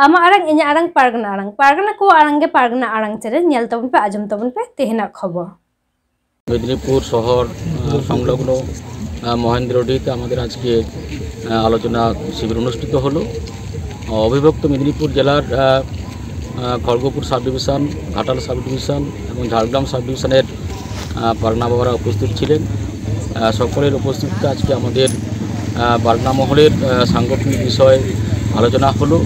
आमा आरंग इन्या आरंग पारगना को आरंगे पारगना आरंग चेरे नेल तबन पे आजम तबन पे तेहना खबर मेदिनीपुर शहर संलग्न महेंद्रडीते आमादेर आजके आलोचना शिविर अनुष्ठित हलो। अविभक्त मेदिनीपुर जिलार खड़गपुर सब डिविशन, घाटाल सब डिविशन और झाड़ग्राम सब डिविशनेर पारगना बाबारा उपस्थित छिलेन। सकलेर उपस्थितिते आजके आमादेर पारगना महलेर सांगठनिक विषय आलोचना हलो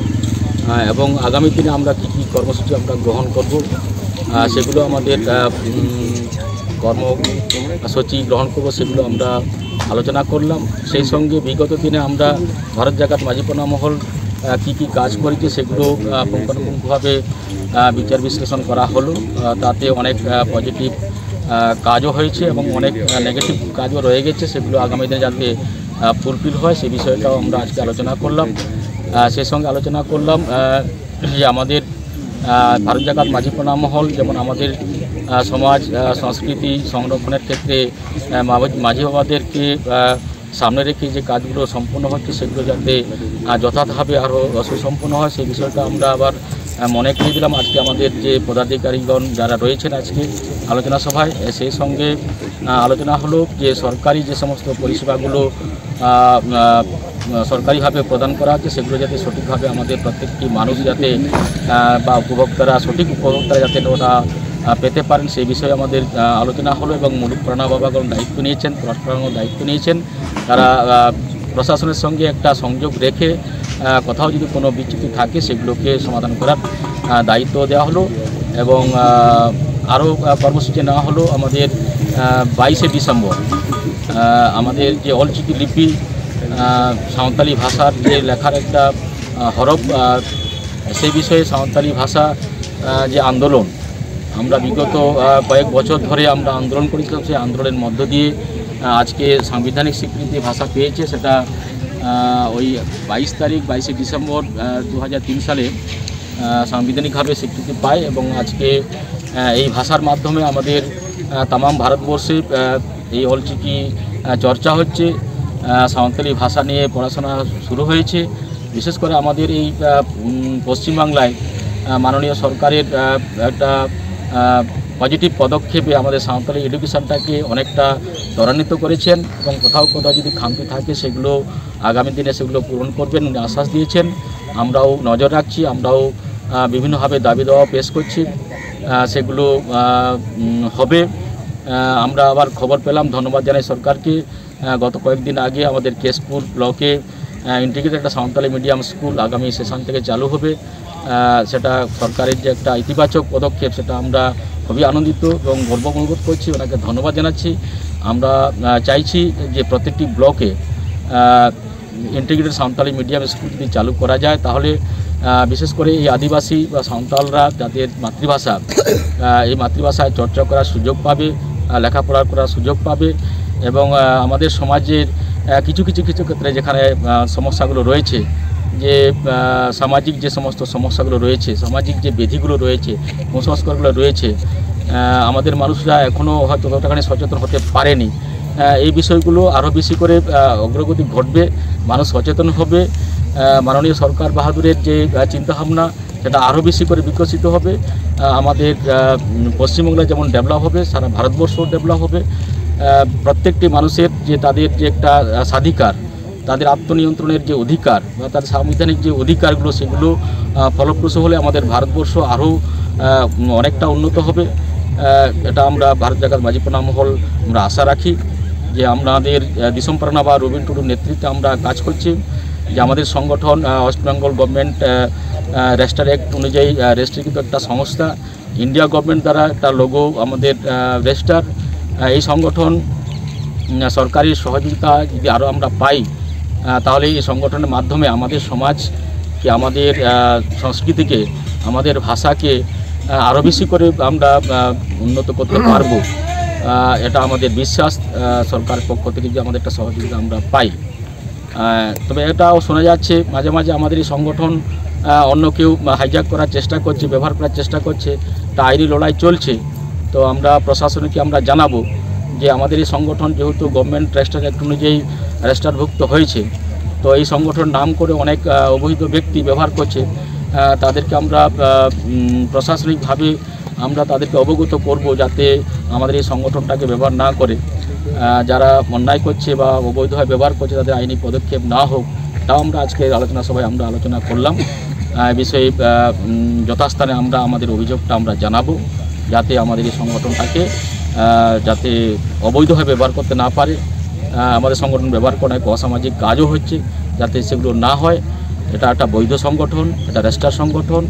এবং আগামী দিনে আমরা কী কী কর্মসূচি আমরা গ্রহণ করব সেগুলো আমাদের কর্মসূচি গ্রহণ করব সেগুলো আমরা আলোচনা করলাম। সেই সঙ্গে বিগত দিনে আমরা ভারত জাকাত মাঝিপাড়া মহল কী কী কাজ করেছে সেগুলো পুঙ্খানুপুঙ্খভাবে বিচার বিশ্লেষণ করা হলো। তাতে অনেক পজিটিভ কাজও হয়েছে এবং অনেক নেগেটিভ কাজও রয়ে গেছে, সেগুলো আগামী দিনে যাতে ফুলফিল হয় সেই বিষয়টাও আমরা আজকে আলোচনা করলাম। সেই সঙ্গে আলোচনা করলাম যে আমাদের ভারত জাকাত মাঝিপাড়া মহল যেমন আমাদের সমাজ সংস্কৃতি সংরক্ষণের ক্ষেত্রে মাঝি বাবাদেরকে সামনে রেখে যে কাজগুলো সম্পন্ন হচ্ছে সেগুলো যাতে যথাযথভাবে আরও সুসম্পন্ন হয় সেই বিষয়টা আমরা আবার মনে করিয়ে দিলাম আজকে আমাদের যে পদাধিকারীগণ যারা রয়েছেন আজকে আলোচনা সভায়। সেই সঙ্গে আলোচনা হলো যে সরকারি যে সমস্ত পরিষেবাগুলো সরকারিভাবে প্রদান করা হচ্ছে সেগুলো যাতে সঠিকভাবে আমাদের প্রত্যেকটি মানুষ যাতে বা উপভোক্তারা সঠিক উপভোক্তারা যাতে ওটা পেতে পারেন সেই বিষয়ে আমাদের আলোচনা হলো। এবং মুলুক প্রাণা বাবাগণ দায়িত্ব নিয়েছেন, পরস্পরাঙ্গ দায়িত্ব নিয়েছেন, তারা প্রশাসনের সঙ্গে একটা সংযোগ রেখে কোথাও যদি কোনো বিচ্যুতি থাকে সেগুলোকে সমাধান করার দায়িত্ব দেওয়া হলো। এবং আরও কর্মসূচি নেওয়া হলো আমাদের 22শে ডিসেম্বর আমাদের যে অলচিকি লিপি সাঁওতালি ভাষার যে লেখার একটা হরফ সেই বিষয়ে সাঁওতালি ভাষা যে আন্দোলন আমরা বিগত কয়েক বছর ধরে আমরা আন্দোলন করেছিলাম, সেই আন্দোলনের মধ্য দিয়ে আজকে সাংবিধানিক স্বীকৃতি ভাষা পেয়েছে। সেটা ওই 22শে ডিসেম্বর 2003 সালে সাংবিধানিকভাবে স্বীকৃতি পায় এবং আজকে এই ভাষার মাধ্যমে আমাদের তামাম ভারতবর্ষে এই অলচিকি চর্চা হচ্ছে, সাঁওতালি ভাষা নিয়ে পড়াশোনা শুরু হয়েছে। বিশেষ করে আমাদের এই পশ্চিমবাংলায় মাননীয় সরকারের একটা পজিটিভ পদক্ষেপে আমাদের সাঁওতালি এডুকেশনটাকে অনেকটা ত্বরান্বিত করেছেন এবং কোথাও কোথাও যদি খামতি থাকে সেগুলো আগামী দিনে সেগুলো পূরণ করবেন উনি আশ্বাস দিয়েছেন। আমরাও নজর রাখছি, আমরাও বিভিন্নভাবে দাবি দেওয়া পেশ করছি, সেগুলো হবে। আমরা আবার খবর পেলাম, ধন্যবাদ জানাই সরকারকে, গত কয়েকদিন আগে আমাদের কেশপুর ব্লকে ইন্টিগ্রেটেড একটা সাঁওতালি মিডিয়াম স্কুল আগামী সেশন থেকে চালু হবে। সেটা সরকারের যে একটা ইতিবাচক পদক্ষেপ সেটা আমরা খুবই আনন্দিত এবং গর্ব অনুভব করছি, ওনাকে ধন্যবাদ জানাচ্ছি। আমরা চাইছি যে প্রত্যেকটি ব্লকে ইন্টিগ্রেটেড সাঁওতালি মিডিয়াম স্কুল যদি চালু করা যায় তাহলে বিশেষ করে এই আদিবাসী বা সাঁওতালরা যাদের মাতৃভাষা এই মাতৃভাষায় চর্চা করার সুযোগ পাবে, লেখাপড়া করার সুযোগ পাবে এবং আমাদের সমাজের কিছু ক্ষেত্রে যেখানে সমস্যাগুলো রয়েছে, যে সামাজিক যে সমস্ত সমস্যাগুলো রয়েছে, সামাজিক যে বিধিগুলো রয়েছে, কুসংস্কারগুলো রয়েছে, আমাদের মানুষরা এখনও হয়তো ততখানি সচেতন হতে পারেনি। এই বিষয়গুলো আরও বেশি করে অগ্রগতি ঘটবে, মানুষ সচেতন হবে, মাননীয় সরকার বাহাদুরের যে চিন্তাভাবনা সেটা আরও বেশি করে বিকশিত হবে। আমাদের পশ্চিমবাংলায় যেমন ডেভেলপ হবে সারা ভারতবর্ষ ডেভেলপ হবে। প্রত্যেকটি মানুষের যে তাদের যে একটা স্বাধিকার, তাদের আত্মনিয়ন্ত্রণের যে অধিকার বা তাদের সাংবিধানিক যে অধিকারগুলো সেগুলো ফলপ্রসূ হলে আমাদের ভারতবর্ষ আরও অনেকটা উন্নত হবে। এটা আমরা ভারত জাকাত মাঝিপাড়া মহল আমরা আশা রাখি যে আমাদের দিশম পারগনা বা রবীন টুডুর নেতৃত্বে আমরা কাজ করছি, যে আমাদের সংগঠন West Bengal government register act অনুযায়ী রেজিস্ট্রিকৃত একটা সংস্থা, ইন্ডিয়া গভর্নমেন্ট দ্বারা একটা লোগো আমাদের রেজিস্টার। এই সংগঠন সরকারি সহযোগিতা যদি আরও আমরা পাই তাহলে এই সংগঠনের মাধ্যমে আমাদের সমাজকে, আমাদের সংস্কৃতিকে, আমাদের ভাষাকে আরও বেশি করে আমরা উন্নত করতে পারব। এটা আমাদের বিশ্বাস, সরকারের পক্ষ থেকে যে আমাদের একটা সহযোগিতা আমরা পাই। তবে এটাও শোনা যাচ্ছে মাঝে মাঝে আমাদের এই সংগঠন অন্য কেউ হাইজ্যাক করার চেষ্টা করছে, ব্যবহার করার চেষ্টা করছে, তা আইনি লড়াই চলছে। তো আমরা প্রশাসনকে আমরা জানাবো যে আমাদের এই সংগঠন যেহেতু গভর্নমেন্ট রেজিস্টার অ্যাক্ট অনুযায়ী রেজিস্টারভুক্ত হয়েছে, তো এই সংগঠন নাম করে অনেক অবৈধ ব্যক্তি ব্যবহার করছে। তাদেরকে আমরা প্রশাসনিকভাবে আমরা তাদেরকে অবগত করব, যাতে আমাদের এই সংগঠনটাকে ব্যবহার না করে যারা অন্যায় করছে বা অবৈধভাবে ব্যবহার করছে তাদের আইনি পদক্ষেপ না হোক। তাও আমরা আজকে আলোচনা সভায় আমরা আলোচনা করলাম। বিষয়ে যথাস্থানে আমরা আমাদের অভিযোগটা আমরা জানাবো, যাতে আমাদের এই সংগঠনটাকে যাতে অবৈধভাবে ব্যবহার করতে না পারে। আমাদের সংগঠন ব্যবহার করা এক অসামাজিক কাজও হচ্ছে, যাতে সেগুলো না হয়। এটা একটা বৈধ সংগঠন, এটা রেজিস্টার সংগঠন।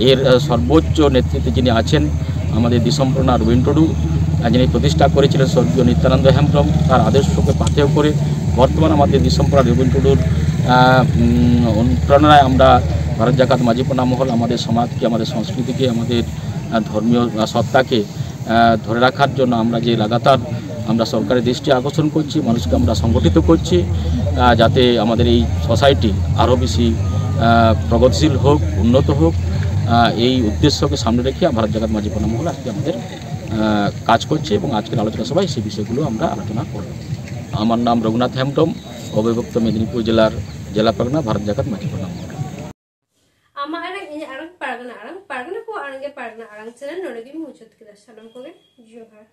এর সর্বোচ্চ নেতৃত্বে যিনি আছেন আমাদের দিসম্প্রণা রবীন্দ্র টুডু, যিনি প্রতিষ্ঠা করেছিলেন স্বর্গীয় নিত্যানন্দ হেমব্রম, তার আদর্শকে পাথেয় করে বর্তমান আমাদের দিসম্প্রণা রবীন্দ্র টুডুর অনুপ্রেরণায় আমরা ভারত জাকাত মাঝিপাড়া মহল আমাদের সমাজকে, আমাদের সংস্কৃতিকে, আমাদের ধর্মীয় সত্তাকে ধরে রাখার জন্য আমরা যে লাগাতার আমরা সরকারের দৃষ্টি আকর্ষণ করছি, মানুষকে আমরা সংগঠিত করছি, যাতে আমাদের এই সোসাইটি আরও বেশি প্রগতিশীল হোক, উন্নত হোক। এই উদ্দেশ্যকে সামনে রেখে ভারত জাকাত মাঝিপাড়া মহল আজকে আমাদের কাজ করছে এবং আজকের আলোচনা সভায় সেই বিষয়গুলো আমরা আলোচনা করব। আমার নাম রঘুনাথ হেমব্রম, অবিভক্ত মেদিনীপুর জেলার জেলা পারগনা, ভারত জাকাত মাঝিপাড়া মহল। আমার Arang Pargana ko arange pargana arang channel নরগি মুচুত কিদা সালাম করে জোহার।